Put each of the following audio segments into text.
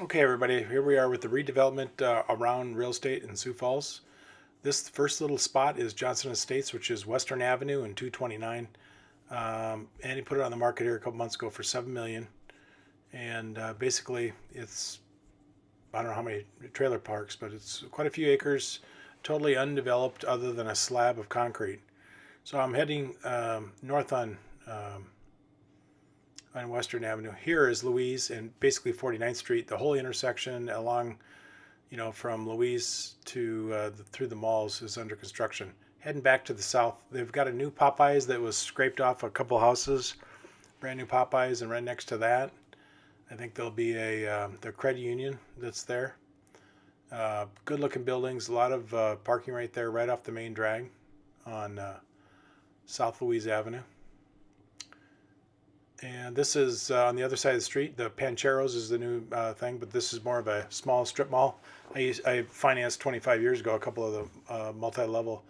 Okay, everybody, here we are with the redevelopment around real estate in Sioux Falls. This first little spot is Johnson Estates, which is Western Avenue and 229. And he put it on the market here a couple months ago for 7 million. And basically, it's I don't know how many trailer parks, but it's quite a few acres, totally undeveloped, other than a slab of concrete. So I'm heading north on Western Avenue. Here is Louise and basically 49th Street, the whole intersection along from Louise to through the malls is under construction. Heading back to the south, they've got a new Popeyes that was scraped off a couple houses, brand new Popeyes, and right next to that, I think there'll be the credit union that's there. Good looking buildings, a lot of parking right there, right off the main drag on South Louise Avenue. And this is on the other side of the street. The Pancheros is the new thing, but this is more of a small strip mall. I financed 25 years ago a couple of the multi-level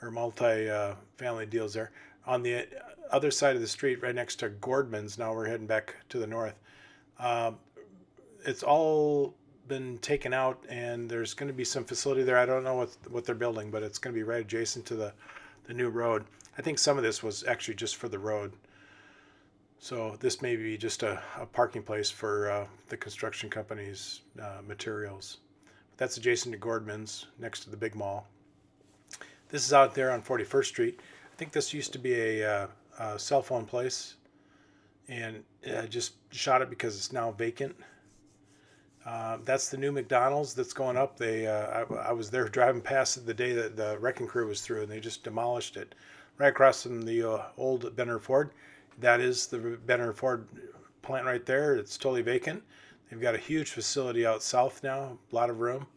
or multi-family deals there. On the other side of the street, right next to Gordman's, now we're heading back to the north. Uh, it's all been taken out, and there's going to be some facility there. I don't know what they're building, but it's going to be right adjacent to the new road. I think some of this was actually just for the road. So this may be just a parking place for the construction company's materials. That's adjacent to Gordman's, next to the big mall. This is out there on 41st Street. I think this used to be a cell phone place, and I just shot it because it's now vacant. That's the new McDonald's that's going up. I was there driving past it the day that the wrecking crew was through, and they just demolished it right across from the old Benner Ford. That is the Benner Ford plant right there. It's totally vacant. They've got a huge facility out south now, a lot of room.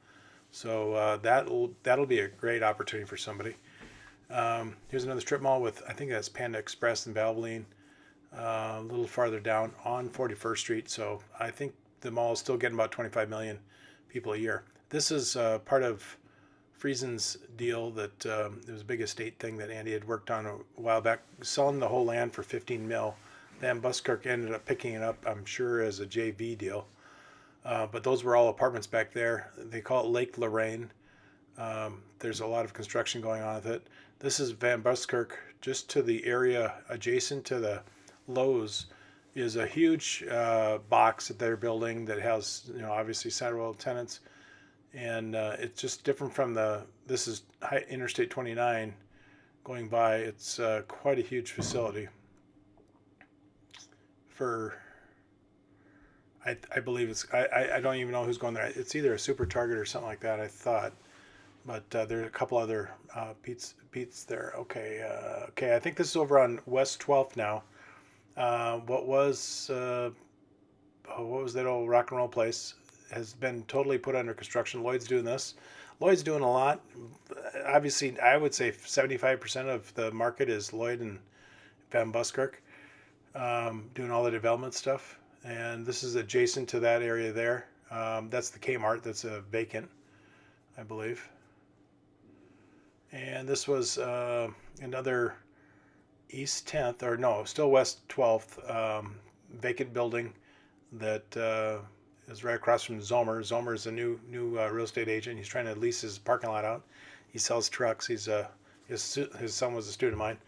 So that'll be a great opportunity for somebody. Here's another strip mall with, I think that's Panda Express and Valvoline, a little farther down on 41st Street. So I think the mall is still getting about 25 million people a year. This is part of Friesen's deal that it was a big estate thing that Andy had worked on a while back, selling the whole land for 15 mil. Then Buskirk ended up picking it up, I'm sure, as a JV deal. But those were all apartments back there. They call it Lake Lorraine. There's a lot of construction going on with it. This is Van Buskirk, just to the area adjacent to the Lowe's is a huge box that they're building that has, obviously several tenants, and it's just different from this is Interstate 29 going by. It's quite a huge facility for, I believe I don't even know who's going there. It's either a Super Target or something like that, I thought. But there are a couple other Pete's there. Okay, I think this is over on West 12th now. What was that old rock and roll place has been totally put under construction. Lloyd's doing this. Lloyd's doing a lot. Obviously, I would say 75% of the market is Lloyd and Van Buskirk doing all the development stuff. And this is adjacent to that area there. That's the Kmart that's vacant, I believe. And this was another East 10th, or no, still West 12th, vacant building that is right across from Zomer. Zomer is a new real estate agent. He's trying to lease his parking lot out. He sells trucks. His son was a student of mine,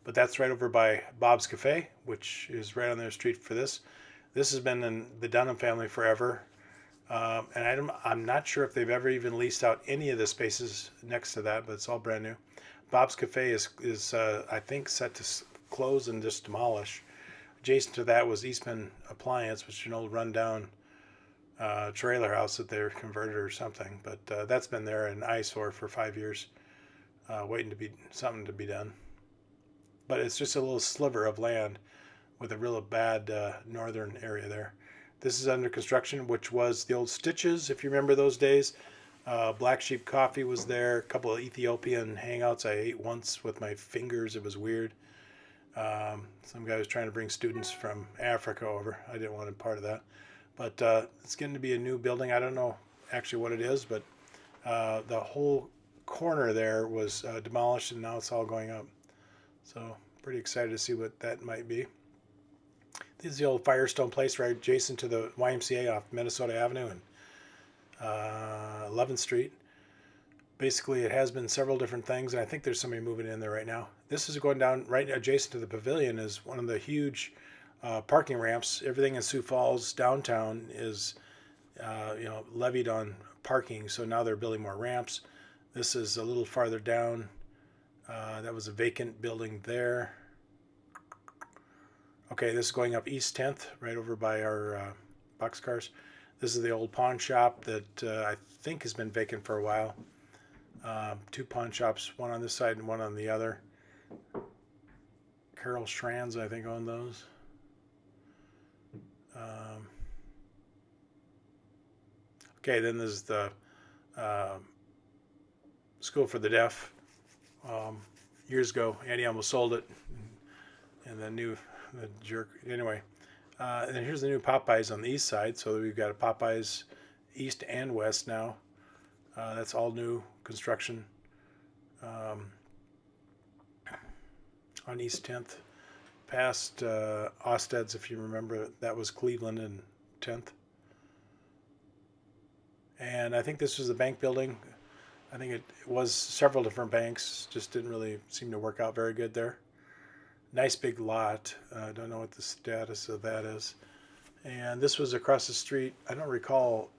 but that's right over by Bob's Cafe, which is right on their street for this. This has been in the Dunham family forever, and I'm not sure if they've ever even leased out any of the spaces next to that, but it's all brand new. Bob's Cafe is I think set to close and just demolish. Adjacent to that was Eastman Appliance, which is an old rundown trailer house that they're converted or something. But that's been there an eyesore for 5 years, waiting to be something to be done. But it's just a little sliver of land with a real bad northern area there. This is under construction, which was the old Stitches, if you remember those days. Black Sheep Coffee was there. A couple of Ethiopian hangouts I ate once with my fingers. It was weird. Some guy was trying to bring students from Africa over. I didn't want a part of that. But it's getting to be a new building. I don't know actually what it is, but the whole corner there was demolished, and now it's all going up. So pretty excited to see what that might be. This is the old Firestone place right adjacent to the YMCA off Minnesota Avenue and 11th Street. Basically, it has been several different things, and I think there's somebody moving in there right now. This is going down right adjacent to the pavilion is one of the huge parking ramps. Everything in Sioux Falls downtown is levied on parking, so now they're building more ramps. This is a little farther down. That was a vacant building there. Okay, this is going up East 10th, right over by our boxcars. This is the old pawn shop that I think has been vacant for a while. Two pawn shops, one on this side and one on the other. Carol Schranz, I think, owned those. Okay, then there's the School for the Deaf. Years ago, Andy almost sold it, and the jerk. Anyway, and then here's the new Popeyes on the east side. So we've got a Popeyes east and west now. That's all new construction on East 10th. Past Osted's, if you remember, that was Cleveland and 10th. And I think this was the bank building. I think it was several different banks, just didn't really seem to work out very good there. Nice big lot. I don't know what the status of that is. And this was across the street. I don't recall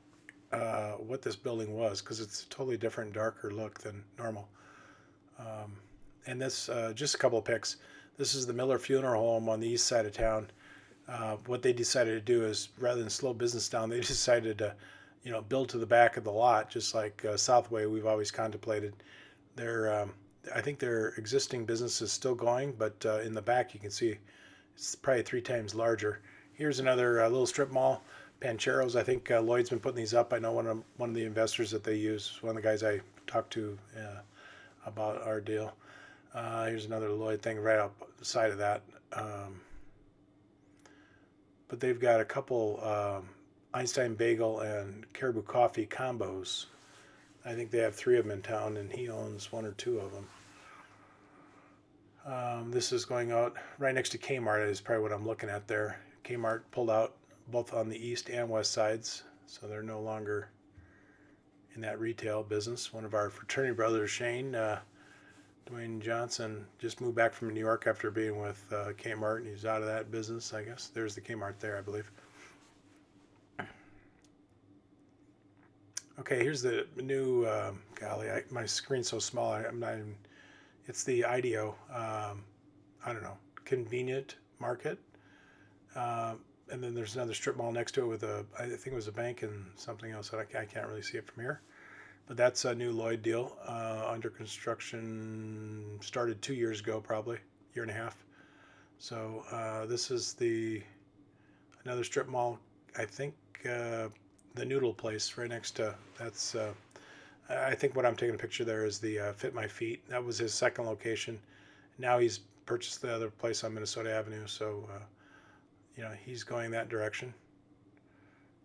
what this building was because it's a totally different, darker look than normal. And this, just a couple of pics. This is the Miller Funeral Home on the east side of town. What they decided to do is, rather than slow business down, they decided to, build to the back of the lot, just like Southway we've always contemplated. I think their existing business is still going, but in the back you can see it's probably 3 times larger. Here's another little strip mall, Pancheros. I think Lloyd's been putting these up. I know one of the investors that they use, one of the guys I talked to about our deal. Here's another Lloyd thing right up the side of that. But they've got a couple Einstein Bagel and Caribou Coffee combos. I think they have 3 of them in town, and he owns 1 or 2 of them. This is going out right next to Kmart is probably what I'm looking at there. Kmart pulled out both on the east and west sides, so they're no longer in that retail business. One of our fraternity brothers, Shane, Dwayne Johnson, just moved back from New York after being with Kmart, and he's out of that business, I guess. There's the Kmart there, I believe. Okay, here's the new, golly, my screen's so small, I'm not even, it's the IDEO, I don't know, convenient market. And then there's another strip mall next to it with I think it was a bank and something else. I can't really see it from here. But that's a new Lloyd deal, under construction, started 2 years ago, probably, year and a half. So this is another strip mall, I think, the noodle place right next to, that's, I think what I'm taking a picture there is the Fit My Feet. That was his second location. Now he's purchased the other place on Minnesota Avenue, so, he's going that direction.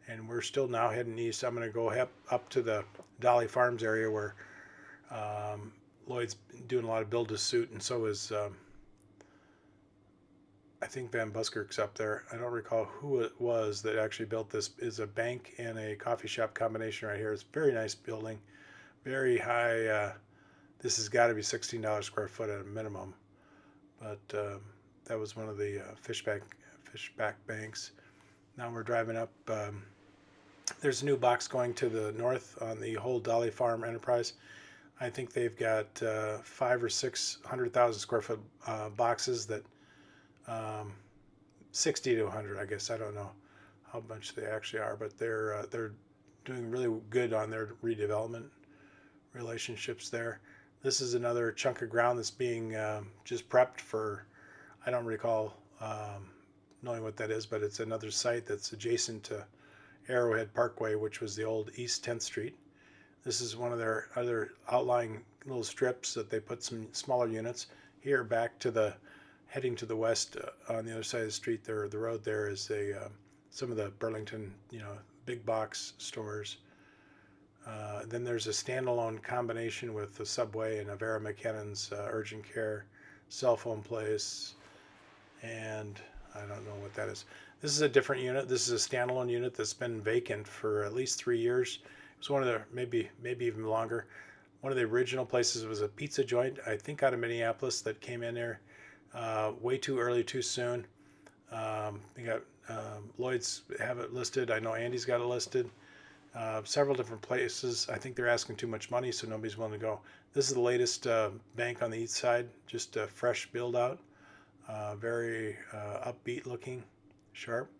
And we're still now heading east. I'm going to go up to the Dolly Farms area where Lloyd's doing a lot of build-to-suit, and so is, I think Van Buskirk's up there. I don't recall who it was that actually built this. Is a bank and a coffee shop combination right here. It's a very nice building, very high. This has got to be $16 square foot at a minimum, but that was one of the fishback banks. Now we're driving up. There's a new box going to the north on the whole Dolly Farm enterprise. I think they've got 500,000 or 600,000 square foot boxes that 60 to 100, I guess. I don't know how much they actually are, but they're doing really good on their redevelopment relationships there. This is another chunk of ground that's being just prepped for. I don't recall knowing what that is, but it's another site that's adjacent to Arrowhead Parkway, which was the old East 10th Street. This is one of their other outlying little strips that they put some smaller units. Here back to heading to the west on the other side of the street there, the road there is some of the Burlington, big box stores. Then there's a standalone combination with the Subway and Avera McKinnon's urgent care, cell phone place, and I don't know what that is. This is a different unit. This is a standalone unit that's been vacant for at least 3 years. It was one of the, maybe even longer. One of the original places was a pizza joint, I think out of Minneapolis, that came in there way too early, too soon. They got Lloyd's have it listed. I know Andy's got it listed. Several different places. I think they're asking too much money, so nobody's willing to go. This is the latest bank on the east side, just a fresh build out, very upbeat looking, sharp,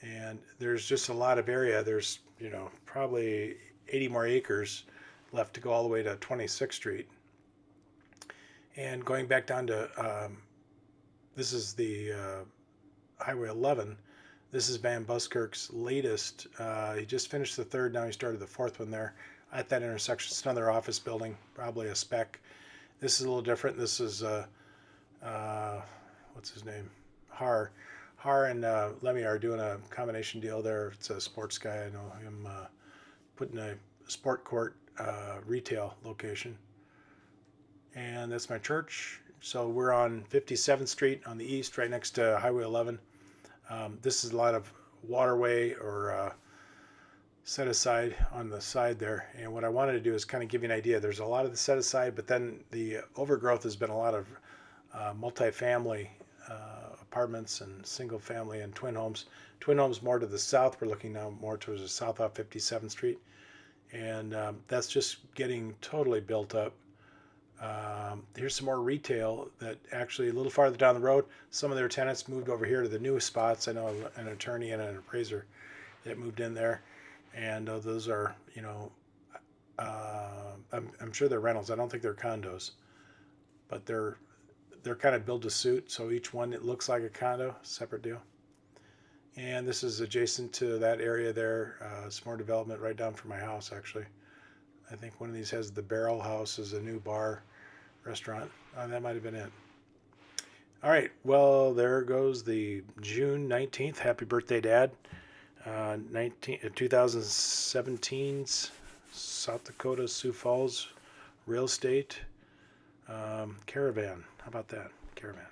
and there's just a lot of area. There's probably 80 more acres left to go all the way to 26th Street, and going back down to this is the Highway 11. This is Van Buskirk's latest. He just finished the third. Now he started the fourth one there at that intersection. It's another office building, probably a spec. This is a little different. This is what's his name? Har and Lemmy are doing a combination deal there. It's a sports guy. I know him putting a sport court retail location. And that's my church. So we're on 57th Street on the east, right next to Highway 11. This is a lot of waterway or set aside on the side there. And what I wanted to do is kind of give you an idea. There's a lot of the set aside, but then the overgrowth has been a lot of multifamily apartments and single family and twin homes. Twin homes more to the south. We're looking now more towards the south off 57th Street. And that's just getting totally built up. Here's some more retail that actually a little farther down the road, some of their tenants moved over here to the newest spots. I know an attorney and an appraiser that moved in there, and those are, I'm sure they're rentals. I don't think they're condos, but they're kind of build to suit. So each one, it looks like a condo, separate deal. And this is adjacent to that area there. Some more development right down from my house, actually. I think one of these has the Barrel House as a new bar restaurant. That might have been it. All right. Well, there goes the June 19th. Happy birthday, Dad. 2017's South Dakota Sioux Falls real estate caravan. How about that? Caravan.